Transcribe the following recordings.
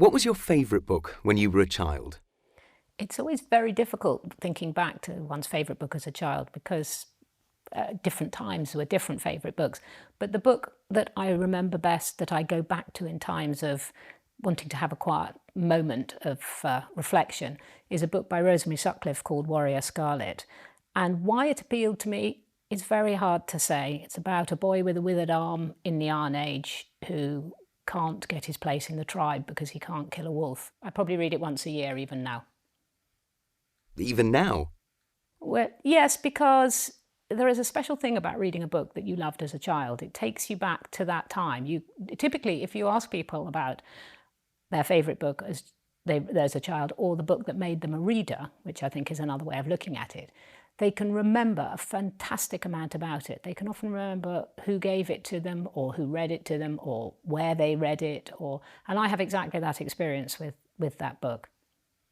What was your favourite book when you were a child? It's always very difficult thinking back to one's favourite book as a child because different times were different favourite books. But the book that I remember best, that I go back to in times of wanting to have a quiet moment of reflection, is a book by Rosemary Sutcliffe called Warrior Scarlet. And why it appealed to me is very hard to say. It's about a boy with a withered arm in the Iron Age who can't get his place in the tribe because he can't kill a wolf. I probably read it once a year even now. Even now? Well, yes, because there is a special thing about reading a book that you loved as a child. It takes you back to that time. Typically, if you ask people about their favourite book as a child, or the book that made them a reader, which I think is another way of looking at it, they can remember a fantastic amount about it. They can often remember who gave it to them, or who read it to them, or where they read it. And I have exactly that experience with that book.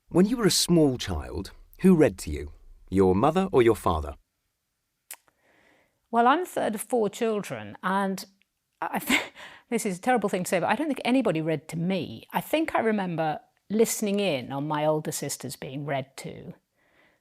When you were a small child, who read to you? Your mother or your father? Well, I'm the third of 4 children, and this is a terrible thing to say, but I don't think anybody read to me. I think I remember listening in on my older sisters being read to.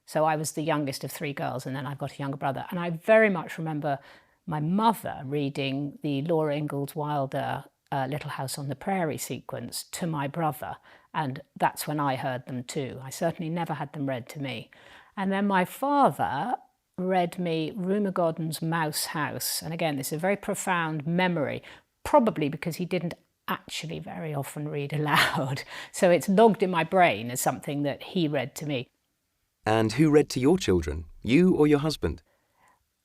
So I was the youngest of 3 girls, and then I've got a younger brother. And I very much remember my mother reading the Laura Ingalls Wilder Little House on the Prairie sequence to my brother. And that's when I heard them too. I certainly never had them read to me. And then my father read me Rumer Godden's Mouse House. And again, this is a very profound memory, probably because he didn't actually very often read aloud. So it's logged in my brain as something that he read to me. And who read to your children, you or your husband?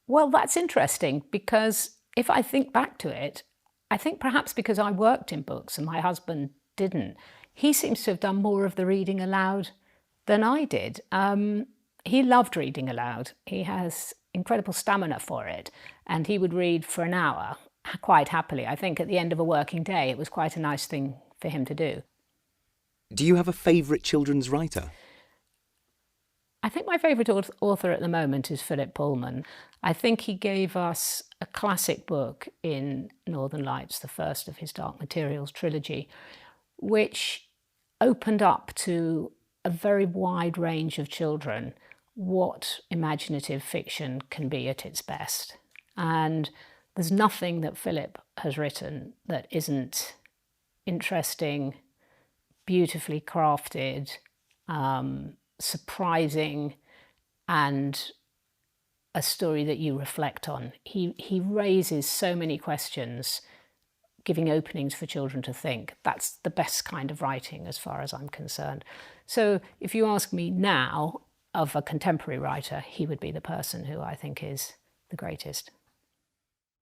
Well, that's interesting, because if I think back to it, I think perhaps because I worked in books and my husband didn't, he seems to have done more of the reading aloud than I did. He loved reading aloud. He has incredible stamina for it, and he would read for an hour quite happily. I think at the end of a working day, it was quite a nice thing for him to do. Do you have a favourite children's writer? I think my favourite author at the moment is Philip Pullman. I think he gave us a classic book in Northern Lights, the first of his Dark Materials trilogy, which opened up to a very wide range of children what imaginative fiction can be at its best. And there's nothing that Philip has written that isn't interesting, beautifully crafted, surprising, and a story that you reflect on. He raises so many questions, giving openings for children to think. That's the best kind of writing as far as I'm concerned. So if you ask me now of a contemporary writer, he would be the person who I think is the greatest.